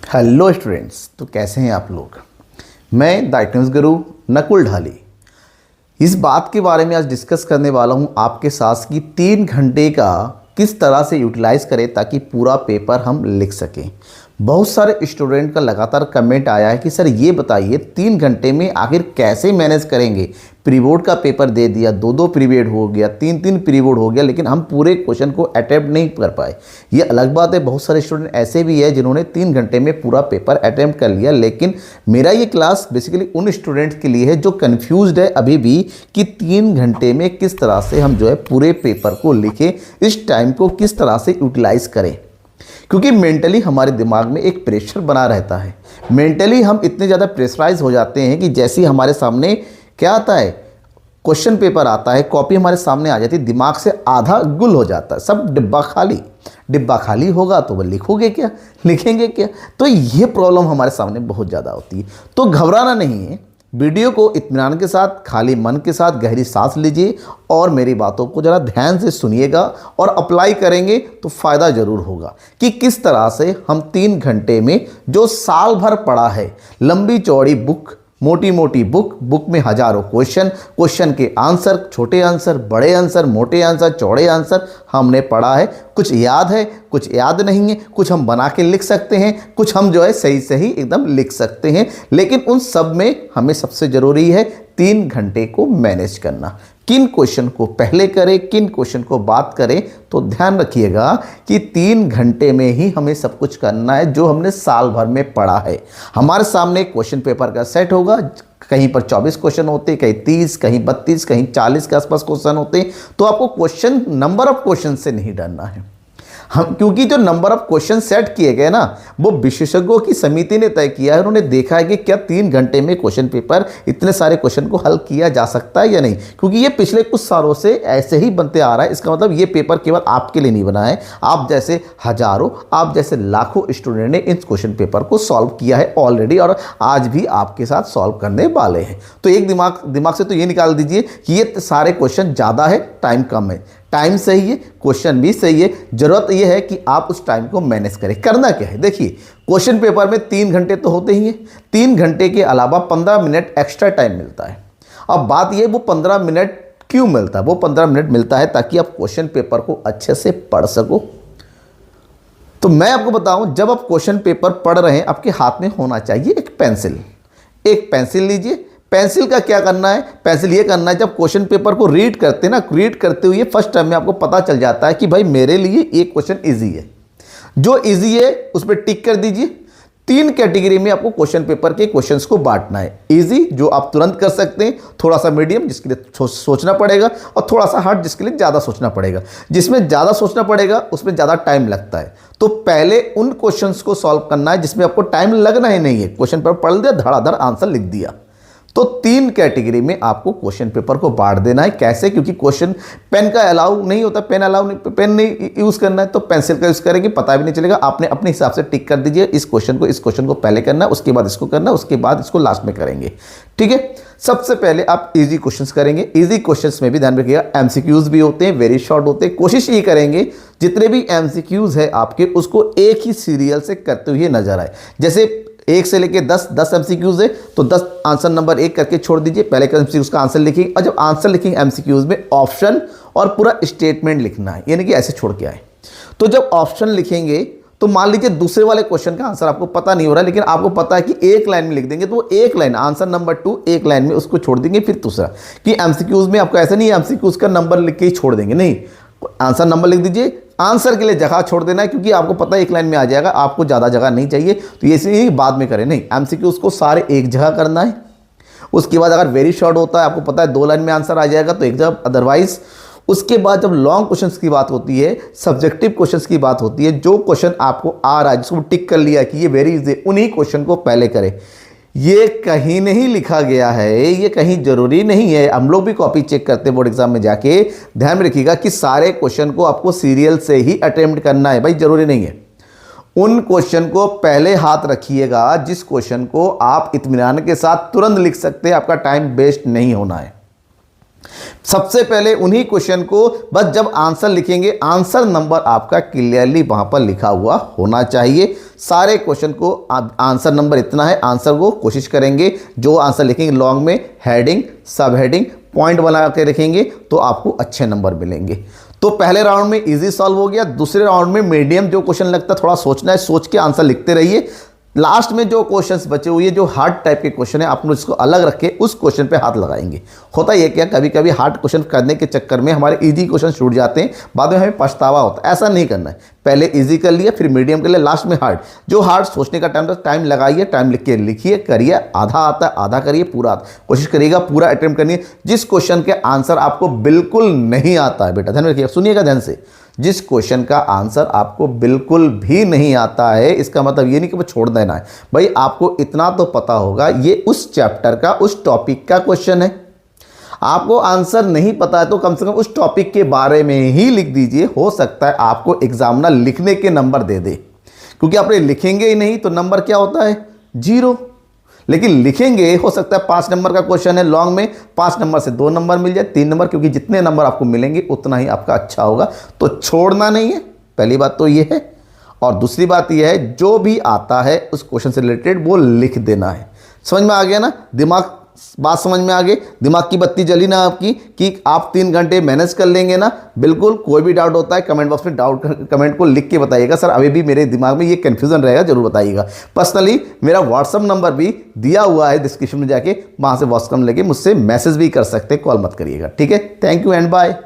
Hello students, तो कैसे हैं आप लोग। मैं द अटेंडेंस गुरु नकुल ढाली इस बात के बारे में आज डिस्कस करने वाला हूं आपके साथ कि 3 घंटे का किस तरह से यूटिलाइज करें ताकि पूरा पेपर हम लिख सकें। बहुत सारे स्टूडेंट का लगातार कमेंट आया है कि सर ये बताइए 3 घंटे में आखिर कैसे मैनेज करेंगे। प्री बोर्ड का पेपर दे दिया, 2-2 पीरियड हो गया, 3-3 पीरियड हो गया, लेकिन हम पूरे क्वेश्चन को अटेम्प्ट नहीं कर पाए। ये अलग बात है, बहुत सारे स्टूडेंट ऐसे भी है जिन्होंने 3 घंटे में पूरा पेपर अटेम्प्ट कर लिया। लेकिन मेरा ये क्लास बेसिकली उन स्टूडेंट्स के लिए है जो कन्फ्यूज्ड है अभी भी कि 3 घंटे में किस तरह से हम जो है पूरे पेपर को लिखें, इस टाइम को किस तरह से यूटिलाइज करें। क्योंकि मेंटली हमारे दिमाग में एक प्रेशर बना रहता है। मेंटली हम इतने ज़्यादा प्रेशराइज हो जाते हैं कि जैसे ही हमारे सामने क्या आता है, क्वेश्चन पेपर आता है, कॉपी हमारे सामने आ जाती है, दिमाग से आधा गुल हो जाता है, सब डिब्बा खाली। डिब्बा खाली होगा तो वह लिखोगे क्या, लिखेंगे क्या। तो ये प्रॉब्लम हमारे सामने बहुत ज़्यादा होती है। तो घबराना नहीं है, वीडियो को इत्मीनान के साथ, खाली मन के साथ गहरी सांस लीजिए और मेरी बातों को ज़रा ध्यान से सुनिएगा और अप्लाई करेंगे तो फ़ायदा ज़रूर होगा कि किस तरह से हम 3 घंटे में जो साल भर पढ़ा है, लंबी चौड़ी बुक, मोटी मोटी बुक में हजारों क्वेश्चन के आंसर, छोटे आंसर, बड़े आंसर, मोटे आंसर, चौड़े आंसर हमने पढ़ा है। कुछ याद है, कुछ याद नहीं है, कुछ हम बना के लिख सकते हैं, कुछ हम जो है सही सही एकदम लिख सकते हैं। लेकिन उन सब में हमें सबसे ज़रूरी है 3 घंटे को मैनेज करना। किन क्वेश्चन को पहले करें, किन क्वेश्चन को बात करें, तो ध्यान रखिएगा कि 3 घंटे में ही हमें सब कुछ करना है जो हमने साल भर में पढ़ा है। हमारे सामने क्वेश्चन पेपर का सेट होगा, कहीं पर 24 क्वेश्चन होते, कहीं 30, कहीं 32, कहीं 40 के आसपास क्वेश्चन होते। तो आपको क्वेश्चन, नंबर ऑफ क्वेश्चन से नहीं डरना है हम, क्योंकि जो नंबर ऑफ क्वेश्चन सेट किए गए ना, वो विशेषज्ञों की समिति ने तय किया है। उन्होंने देखा है कि क्या 3 घंटे में क्वेश्चन पेपर, इतने सारे क्वेश्चन को हल किया जा सकता है या नहीं। क्योंकि ये पिछले कुछ सालों से ऐसे ही बनते आ रहा है। इसका मतलब ये पेपर केवल आपके लिए नहीं बना है, आप जैसे हजारों, आप जैसे लाखों स्टूडेंट ने इस क्वेश्चन पेपर को सॉल्व किया है ऑलरेडी और आज भी आपके साथ सॉल्व करने वाले हैं। तो एक दिमाग से तो ये निकाल दीजिए कि ये सारे क्वेश्चन ज़्यादा है, टाइम कम है। टाइम सही है, क्वेश्चन भी सही है, जरूरत यह है कि आप उस टाइम को मैनेज करें। करना क्या है, देखिए क्वेश्चन पेपर में 3 घंटे तो होते ही हैं, 3 घंटे के अलावा 15 मिनट एक्स्ट्रा टाइम मिलता है। अब बात यह, वो 15 मिनट क्यों मिलता है? वो 15 मिनट मिलता है ताकि आप क्वेश्चन पेपर को अच्छे से पढ़ सको। तो मैं आपको बताऊं, जब आप क्वेश्चन पेपर पढ़ रहे हैं, आपके हाथ में होना चाहिए एक पेंसिल। एक पेंसिल लीजिए। पेंसिल का क्या करना है, पेंसिल ये करना है, जब क्वेश्चन पेपर को रीड करते हैं ना, रीड करते हुए फर्स्ट टाइम में आपको पता चल जाता है कि भाई मेरे लिए ये क्वेश्चन इजी है। जो इजी है उस पर टिक कर दीजिए। 3 कैटेगरी में आपको क्वेश्चन पेपर के क्वेश्चंस को बांटना है। इजी, जो आप तुरंत कर सकते हैं, थोड़ा सा मीडियम जिसके लिए सोचना पड़ेगा, और थोड़ा सा हार्ड जिसके लिए ज़्यादा सोचना पड़ेगा। जिसमें ज़्यादा सोचना पड़ेगा उसमें ज़्यादा टाइम लगता है। तो पहले उन क्वेश्चंस को सॉल्व करना है जिसमें आपको टाइम लगना ही नहीं है। क्वेश्चन पेपर पढ़ दिया, धड़ाधड़ आंसर लिख दिया। तो 3 कैटेगरी में आपको क्वेश्चन पेपर को बांट देना है। कैसे? क्योंकि क्वेश्चन पेन का अलाउ नहीं होता, पेन नहीं यूज़ करना है, तो पेंसिल का यूज़ करेंगे, पता भी नहीं चलेगा। आपने अपने हिसाब से टिक कर दीजिए, इस क्वेश्चन को पहले करना है, उसके बाद इसको करना है, उसके बाद इसको लास्ट में करेंगे। ठीक है। सबसे पहले आप इजी क्वेश्चंस करेंगे। इजी क्वेश्चंस में भी ध्यान रखिएगा, एमसीक्यूज भी होते हैं, वेरी शॉर्ट होते हैं। कोशिश ये करेंगे जितने भी एमसीक्यूज है आपके, उसको एक ही सीरियल से करते हुए नजर आए। जैसे 1 से लेकर 10 एमसीक्यूज है तो 10 आंसर नंबर 1 करके छोड़ दीजिए। पहले का एमसीक्यूज का आंसर लिखिए, और जब आंसर लिखेंगे एमसीक्यूज में ऑप्शन और पूरा स्टेटमेंट लिखना है, यानी कि ऐसे छोड़ के आए। तो जब ऑप्शन लिखेंगे तो मान लीजिए दूसरे वाले क्वेश्चन का आंसर आपको पता नहीं हो रहा है, लेकिन आपको पता है कि एक लाइन में लिख देंगे, तो वो एक लाइन, आंसर नंबर 2 एक लाइन में उसको छोड़ देंगे। फिर दूसरा कि एमसीक्यूज में आपको ऐसा नहीं है एमसीक्यूज का नंबर लिख के ही छोड़ देंगे, नहीं, आंसर नंबर लिख दीजिए। आंसर के लिए जगह छोड़ देना है, क्योंकि आपको पता है एक लाइन में आ जाएगा, आपको ज़्यादा जगह नहीं चाहिए, तो ये इसलिए बाद में करें। नहीं, एमसीक्यूज को सारे एक जगह करना है। उसके बाद अगर वेरी शॉर्ट होता है, आपको पता है 2 लाइन में आंसर आ जाएगा, तो एक जगह। अदरवाइज उसके बाद जब लॉन्ग क्वेश्चंस की बात होती है, सब्जेक्टिव क्वेश्चंस की बात होती है, जो क्वेश्चन आपको आ रहा है, जिसको टिक कर लिया कि ये वेरी इजी, उन्हीं क्वेश्चन को पहले करें। ये कहीं नहीं लिखा गया है, ये कहीं जरूरी नहीं है। हम लोग भी कॉपी चेक करते हैं बोर्ड एग्जाम में जाके। ध्यान में रखिएगा कि सारे क्वेश्चन को आपको सीरियल से ही अटेम्प्ट करना है, भाई जरूरी नहीं है। उन क्वेश्चन को पहले हाथ रखिएगा जिस क्वेश्चन को आप इत्मीनान के साथ तुरंत लिख सकते हैं, आपका टाइम वेस्ट नहीं होना है। सबसे पहले उन्हीं क्वेश्चन को बस जब आंसर लिखेंगे, आंसर नंबर आपका क्लियरली वहां पर लिखा हुआ होना चाहिए। सारे क्वेश्चन को आंसर नंबर इतना है, आंसर को कोशिश करेंगे जो आंसर लिखेंगे लॉन्ग में हेडिंग, सब हेडिंग, पॉइंट बना के लिखेंगे तो आपको अच्छे नंबर मिलेंगे। तो पहले राउंड में इजी सॉल्व हो गया। दूसरे राउंड में मीडियम जो क्वेश्चन लगता है थोड़ा सोचना है, सोच के आंसर लिखते रहिए। लास्ट में जो क्वेश्चंस बचे हुए जो हार्ड टाइप के क्वेश्चन है, आप लोग इसको अलग रख के उस क्वेश्चन पे हाथ लगाएंगे। होता ये क्या, कभी कभी हार्ड क्वेश्चन करने के चक्कर में हमारे इजी क्वेश्चन छूट जाते हैं, बाद में हमें पछतावा होता है। ऐसा नहीं करना है, पहले इजी कर लिया, फिर मीडियम कर लिया, लास्ट में हार्ड। जो हार्ड सोचने का टाइम लगाइए, टाइम लिख के लिखिए, करिए। आधा आता है आधा करिए, पूरा कोशिश करिएगा पूरा अटेम्प्ट करनी है। जिस क्वेश्चन के आंसर आपको बिल्कुल नहीं आता है, बेटा ध्यान रखिएगा, सुनिएगा ध्यान से, जिस क्वेश्चन का आंसर आपको बिल्कुल भी नहीं आता है, इसका मतलब ये नहीं कि वो छोड़ देना है। भाई आपको इतना तो पता होगा ये उस चैप्टर का, उस टॉपिक का क्वेश्चन है। आपको आंसर नहीं पता है तो कम से कम उस टॉपिक के बारे में ही लिख दीजिए। हो सकता है आपको एग्जामिनर लिखने के नंबर दे दे, क्योंकि आप लिखेंगे ही नहीं तो नंबर क्या होता है, 0। लेकिन लिखेंगे, हो सकता है 5 नंबर का क्वेश्चन है लॉन्ग में, 5 नंबर से 2 नंबर मिल जाए, 3 नंबर, क्योंकि जितने नंबर आपको मिलेंगे उतना ही आपका अच्छा होगा। तो छोड़ना नहीं है, पहली बात तो ये है। और दूसरी बात ये है, जो भी आता है उस क्वेश्चन से रिलेटेड वो लिख देना है। समझ में आ गया ना, दिमाग बात समझ में आ गई, दिमाग की बत्ती जली ना आपकी कि आप 3 घंटे मैनेज कर लेंगे ना। बिल्कुल, कोई भी डाउट होता है कमेंट बॉक्स में डाउट कमेंट को लिख के बताइएगा, सर अभी भी मेरे दिमाग में ये कन्फ्यूजन रहेगा, जरूर बताइएगा। पर्सनली मेरा व्हाट्सअप नंबर भी दिया हुआ है डिस्क्रिप्शन में, जाके वहाँ से व्हाट्सअप लेके मुझसे मैसेज भी कर सकते, कॉल मत करिएगा। ठीक है, थैंक यू एंड बाय।